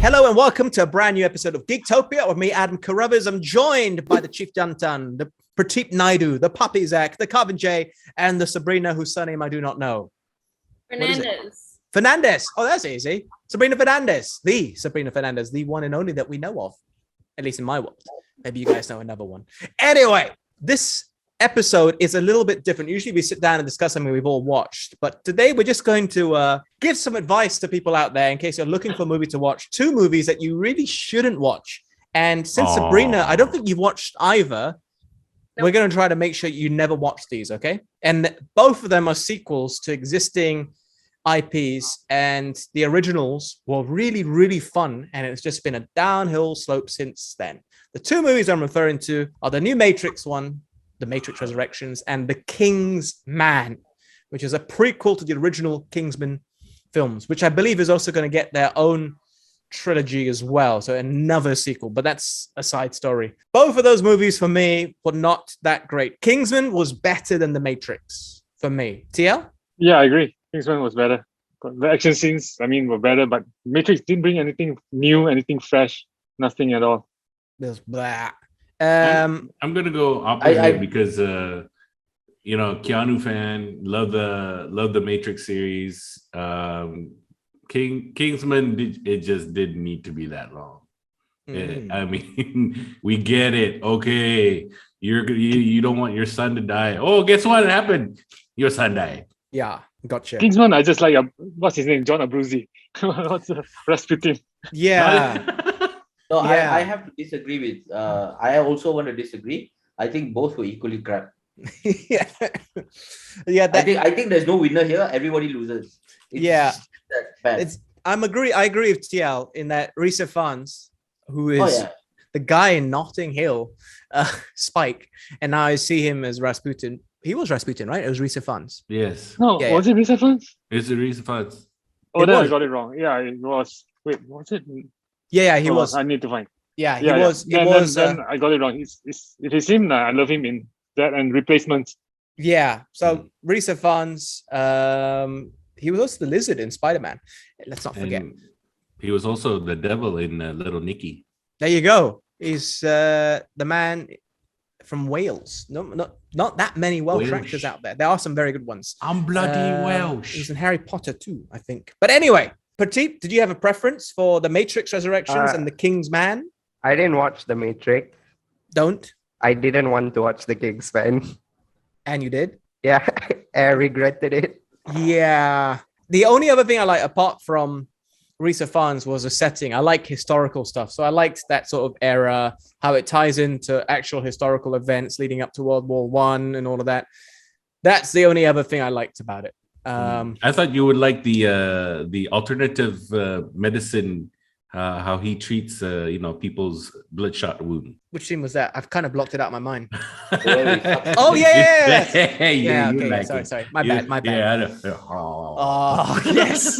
Hello and welcome to a brand new episode of Geektopia with me, Adam Carruthers. I'm joined by the Chief Jantan, the Prateep Naidu, the Puppy Zach, the Carbon J, and the Sabrina whose surname I do not know. Fernandez. Oh, that's easy. Sabrina Fernandez, the Sabrina Fernandez, the one and only that we know of, at least in my world. Maybe you guys know another one. Anyway, this episode is a little bit different. Usually we sit down and discuss something we've all watched, but today we're just going to give some advice to people out there in case you're looking for a movie to watch. Two movies that you really shouldn't watch. And since Sabrina, I don't think you've watched either. Nope. We're going to try to make sure you never watch these, okay? And both of them are sequels to existing IPs, and the originals were really, really fun, and it's just been a downhill slope since then. The two movies I'm referring to are the new Matrix one, The Matrix Resurrections, and The King's Man, which is a prequel to the original Kingsman films, which I believe is also going to get their own trilogy as well. So another sequel, but that's a side story. Both of those movies for me were not that great. Kingsman was better than The Matrix for me. TL? Yeah, I agree. Kingsman was better. The action scenes, were better, but Matrix didn't bring anything new, anything fresh, nothing at all. There's blah. I'm gonna go opposite because Keanu fan, love the Matrix series. Kingsman it just didn't need to be that long. We get it. Okay, you don't want your son to die. Oh, guess what happened? Your son died. Yeah, gotcha. Kingsman, I just like what's his name? John Abruzzi. What's Rasputin? Yeah. No, yeah. I have to disagree with. I also want to disagree. I think both were equally crap. yeah. I think there's no winner here. Everybody loses. It's that bad. I agree with TL in that Rhys Ifans, who is the guy in Notting Hill, Spike, and now I see him as Rasputin. He was Rasputin, right? It was Rhys Ifans. Yes. No, was it Rhys Ifans? It's Rhys Ifans. Oh, then I got it wrong. Yeah, it was. Wait, was it? Yeah, he was. I need to find. Yeah, he was. Then I got it wrong. It is him. I love him in that and Replacements. Yeah. So Rhys Ifans, he was also the Lizard in Spider-Man. Let's not forget. And he was also the devil in Little Nicky. There you go. He's the man from Wales. No, not that many Welsh actors out there. There are some very good ones. I'm bloody Welsh. He's in Harry Potter too, I think. But anyway. Prateep, did you have a preference for The Matrix Resurrections and The King's Man? I didn't watch The Matrix. Don't? I didn't want to watch The King's Man. And you did? Yeah, I regretted it. Yeah. The only other thing I like, apart from Rhys Ifans, was the setting. I like historical stuff. So I liked that sort of era, how it ties into actual historical events leading up to World War I and all of that. That's the only other thing I liked about it. I thought you would like the alternative medicine, how he treats people's bloodshot wound. Which scene was that? I've kind of blocked it out of my mind. Oh yeah. Okay. Sorry. My bad. Yeah. Oh yes.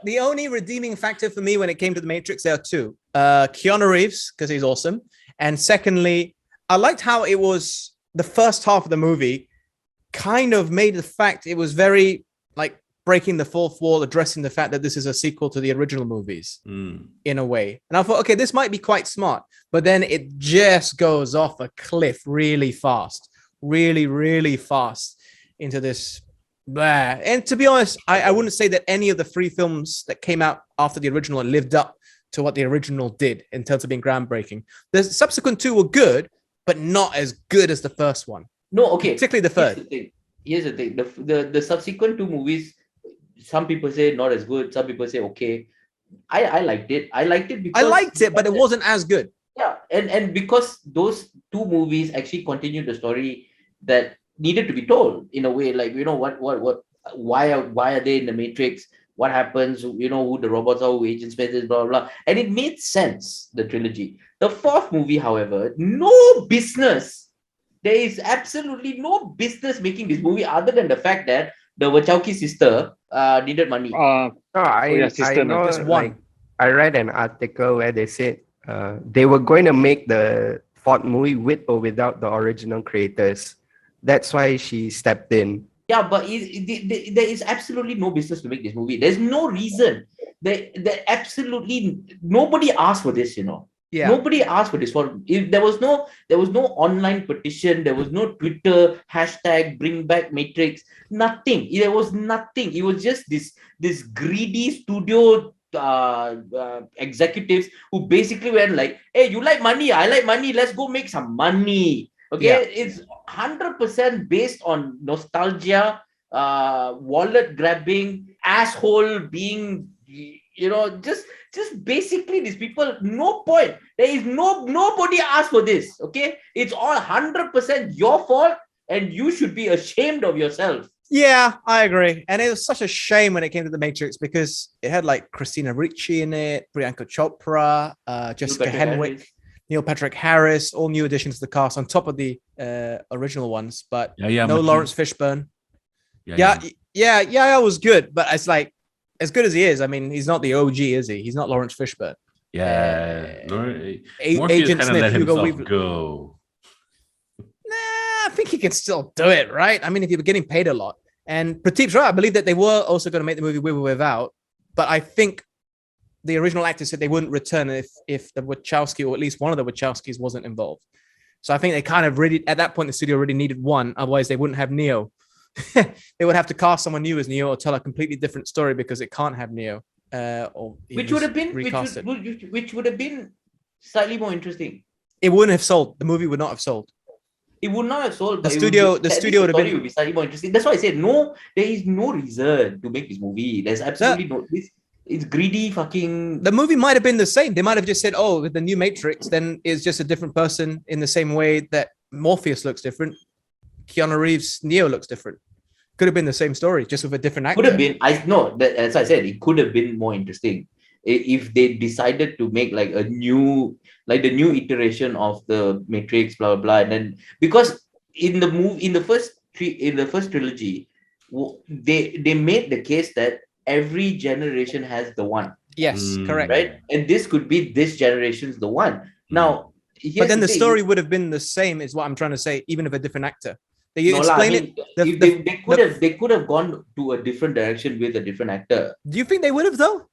The only redeeming factor for me when it came to The Matrix, there are two. Keanu Reeves, because he's awesome, and secondly, I liked how it was the first half of the movie kind of made the fact it was very like breaking the fourth wall, addressing the fact that this is a sequel to the original movies in a way. And I thought, okay, this might be quite smart, but then it just goes off a cliff really fast, really, really fast into this. Blah. And to be honest, I wouldn't say that any of the three films that came out after the original lived up to what the original did in terms of being groundbreaking. The subsequent two were good, but not as good as the first one. No, okay. Particularly the third. Here's the thing. The subsequent two movies, some people say not as good. Some people say okay. I liked it. I liked it, but it wasn't as good. Yeah, and because those two movies actually continued the story that needed to be told in a way. Like why are they in the Matrix? What happens? Who the robots are, who Agent Smith is, blah blah blah. And it made sense. The trilogy. The fourth movie, however, no business. There is absolutely no business making this movie other than the fact that the Wachowski sister needed money. I know, just one. I read an article where they said they were going to make the fourth movie with or without the original creators. That's why she stepped in. Yeah, but there is absolutely no business to make this movie. There's no reason. they absolutely nobody asked for this, Yeah. Nobody asked for this. If there was no online petition, there was no Twitter hashtag bring back Matrix, nothing. There was nothing. It was just this greedy studio executives who basically went like, hey, you like money, I like money, let's go make some money. Okay, Yeah. it's 100% based on nostalgia, wallet grabbing, asshole being, just basically these people. No point. There is nobody asked for this. Okay, it's all 100% your fault, and you should be ashamed of yourself. Yeah, I agree. And it was such a shame when it came to The Matrix because it had like Christina Ricci in it, Priyanka Chopra, Jessica Patrick Henwick, Harris. Neil Patrick Harris, all new additions to the cast on top of the original ones. But Yeah, no Maki. Lawrence Fishburne. Yeah. Yeah, it was good. But it's like, as good as he is, I mean, he's not the OG, is he? He's not Lawrence Fishburne. Yeah. Morpheus Agent kind of Smith, let Hugo himself Weaving. go. I think he can still do it, right? I mean, if you're getting paid a lot. And Prateep's right. I believe that they were also going to make the movie with or without. But I think the original actors said they wouldn't return if the Wachowski, or at least one of the Wachowskis, wasn't involved. So I think they kind of really, at that point, the studio already needed one. Otherwise, they wouldn't have Neo. They would have to cast someone new as Neo or tell a completely different story because it can't have Neo. Which would have been recast it. which would have been slightly more interesting. It wouldn't have sold. The movie would not have sold. It would not have sold. The studio would have been. Would be slightly more interesting. That's why I said no. There is no reason to make this movie. There's absolutely no. It's greedy fucking. The movie might have been the same. They might have just said, "Oh, with the new Matrix, then it's just a different person." In the same way that Morpheus looks different, Keanu Reeves' Neo looks different. Could have been the same story, just with a different actor. Could have been. As I said, it could have been more interesting if they decided to make like the new iteration of the Matrix, blah blah blah, and then because in the first trilogy, they made the case that every generation has the one. Yes, correct. Right, and this could be this generation's the one. Now, but then the story would have been the same, is what I'm trying to say, even with a different actor. They explain it. They could have gone to a different direction with a different actor. Do you think they would have though?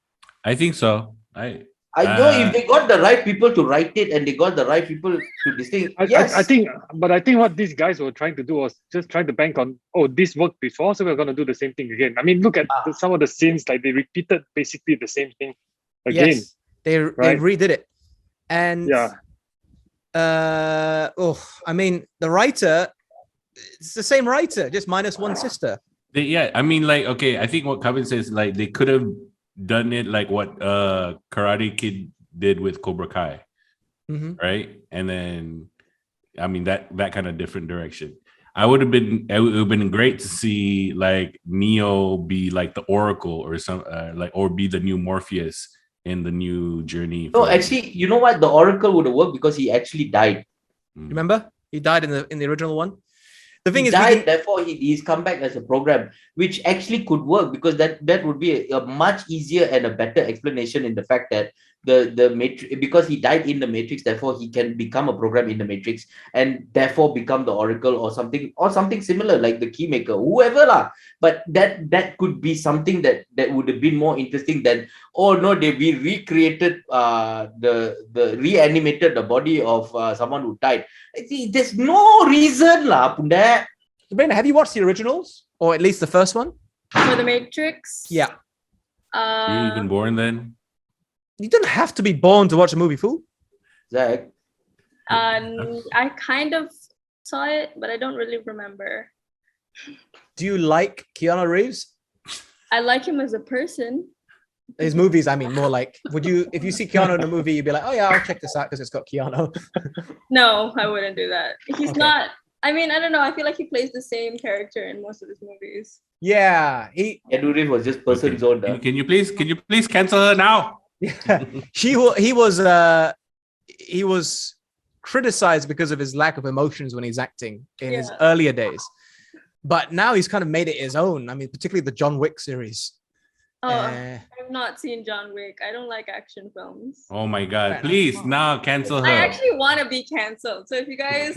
I think so. I know if they got the right people to write it and they got the right people to distinguish. Yes, I think what these guys were trying to do was just trying to bank on, this worked before, so we're going to do the same thing again. I mean, look at some of the scenes, like they repeated basically the same thing again. Yes, they redid it, and I mean, the writer, it's the same writer, just minus one sister. I mean, like, okay, I think what Kevin says, like, they could have done it like what Karate Kid did with Cobra Kai, right? And then, I mean, that kind of different direction. It would have been great to see like Neo be like the Oracle or some or be the new Morpheus in the new journey. No, actually, you know what? The Oracle would have worked because he actually died. Remember, he died in the original one. The thing he is, died, therefore he's come back as a program, which actually could work because that would be a much easier and a better explanation in the fact that the Matrix, because he died in the Matrix, therefore he can become a program in the Matrix and therefore become the Oracle or something similar like the Keymaker, whoever lah. But that could be something that would have been more interesting than we recreated the reanimated the body of someone who died. There's no reason lah, Punda. Sabrina, have you watched the originals or at least the first one? For the Matrix? Yeah. You even born then? You don't have to be born to watch a movie, fool. Zach? I kind of saw it, but I don't really remember. Do you like Keanu Reeves? I like him as a person. His movies, I mean, more like, if you see Keanu in a movie, you'd be like, oh yeah, I'll check this out because it's got Keanu. No, I wouldn't do that. He's not, I mean, I don't know. I feel like he plays the same character in most of his movies. Yeah. Keanu Reeves was just person's own. Can you please cancel her now? Yeah. He was criticized because of his lack of emotions when he's acting in his earlier days. But now he's kind of made it his own. I mean, particularly the John Wick series. Oh, I've not seen John Wick. I don't like action films. Oh my God! Please now cancel her. I actually want to be canceled. So if you guys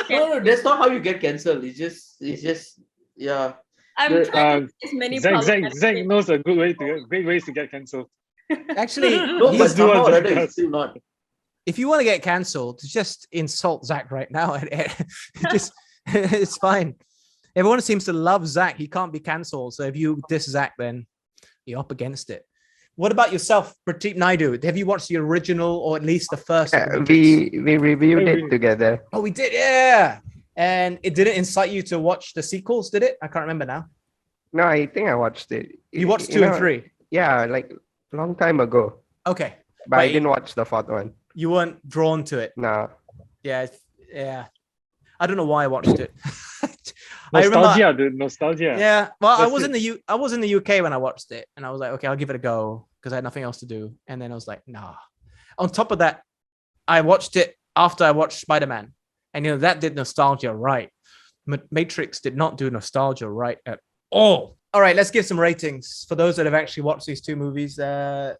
no, that's not how you get canceled. It's just yeah. I'm trying to as many Zach knows a great ways to get cancelled. Actually, No, but Just do what somehow or Zach other does. it's still not. if you want to get cancelled, just insult Zach right now. Just it's fine. Everyone seems to love Zach. He can't be cancelled. So if you diss Zach, then you're up against it. What about yourself, Prateep Naidu? Have you watched the original or at least the first? of the Matrix? We reviewed it together. Oh, we did, yeah. And it didn't incite you to watch the sequels, did it? I can't remember now. No, I think I watched it. You watched 2 and 3. Yeah, like a long time ago. Okay, But I didn't watch the fourth one. you weren't drawn to it. No. Yeah, I don't know why I watched it. Nostalgia, the nostalgia. Yeah, well, I That's was it. in I was in the UK when I watched it, and I was like, okay, I'll give it a go because I had nothing else to do. And then I was like, nah. On top of that, I watched it after I watched Spider-Man, and that did nostalgia right. Matrix did not do nostalgia right at all. All right, let's give some ratings for those that have actually watched these 2 movies. Mr.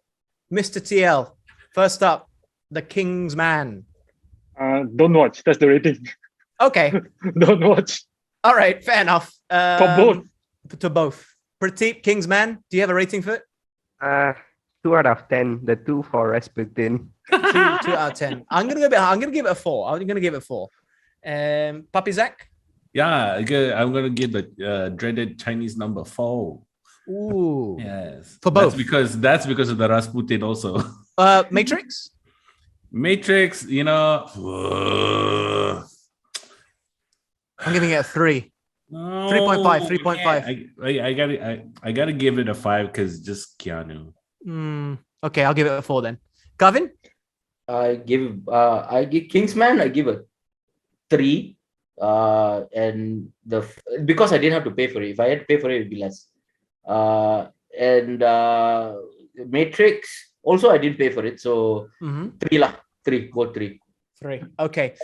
TL, first up, The King's Man. Don't watch. That's the rating. Okay, Don't watch. all right, fair enough. For both. To both. Prateep, King's Man, do you have a rating for it? 2 out of 10. The 2 for Rasputin. 2 out of 10. I'm gonna give it a 4. I'm gonna give it a 4. Puppy Zach? Yeah, I'm gonna give the dreaded Chinese number 4. Ooh. Yes, For both. That's because of the Rasputin also. Matrix? Matrix, I'm giving it a 3. 3.5, 3.5. I gotta give it a 5 because just Keanu. Okay, I'll give it a 4 then. Gavin? I give Kingsman, I give a 3. And because I didn't have to pay for it. If I had to pay for it, it'd be less. Matrix, also I didn't pay for it, so 3 lah. 3, go 3. 3. Okay.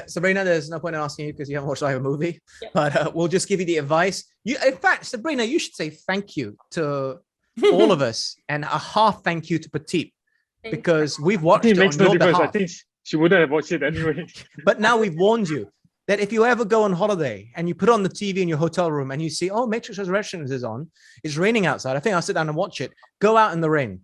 Sabrina, there's no point in asking you because you haven't watched either movie. Yep. But we'll just give you the advice. In fact, Sabrina, you should say thank you to all of us and a half thank you to Prateep because we've watched It it makes on no your difference. I behalf. think she wouldn't have watched it anyway. But now we've warned you that if you ever go on holiday and you put on the TV in your hotel room and you see, oh, Matrix Resurrections is on, it's raining outside. I think I'll sit down and watch it. Go out in the rain.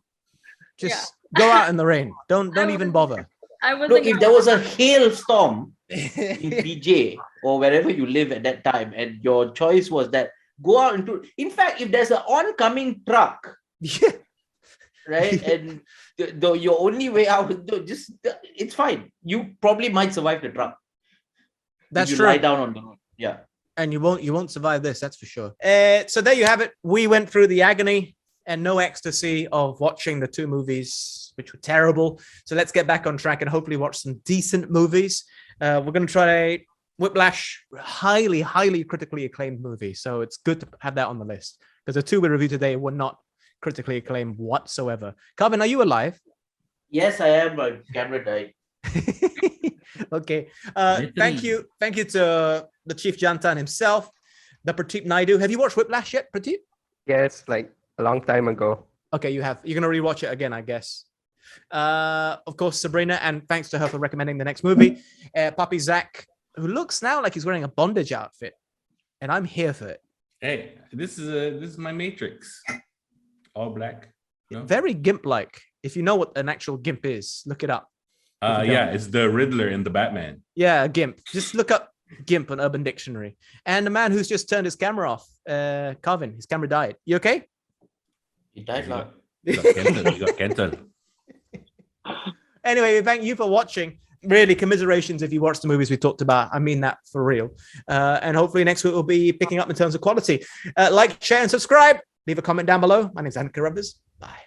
Just go out in the rain. Don't even bother. I was Look, like, if there was a hailstorm in PJ or wherever you live at that time, and your choice was that go out into. In fact, if there's an oncoming truck, Yeah. right, and your only way out, it's fine. You probably might survive the truck. That's if you true. lie down on the road. Yeah. And you won't survive this, that's for sure. So there you have it. We went through the agony and no ecstasy of watching the 2 movies, which were terrible. So let's get back on track and hopefully watch some decent movies. We're going to try Whiplash, highly critically acclaimed movie. So it's good to have that on the list because the 2 we reviewed today were not critically acclaimed whatsoever. Calvin, are you alive? Yes, I am. My camera died. Okay. Thank you to the Chief Jantan himself, the Prateep Naidu. Have you watched Whiplash yet, Prateep? Yes, like a long time ago. Okay, you have. You're gonna rewatch it again, I guess. Of course, Sabrina, and thanks to her for recommending the next movie. Papi Zach, who looks now like he's wearing a bondage outfit, and I'm here for it. Hey, this is my Matrix, all black. No? Very GIMP-like. If you know what an actual GIMP is, look it up. Yeah, it's the Riddler in the Batman. Yeah, GIMP. Just look up GIMP on Urban Dictionary. And the man who's just turned his camera off, Calvin, his camera died. You okay? He died now. You got cancelled. Anyway, thank you for watching. Really, commiserations if you watch the movies we talked about. I mean that for real. And hopefully next week we'll be picking up in terms of quality. Like, share, and subscribe. Leave a comment down below. My name's Andy Carruthers. Bye.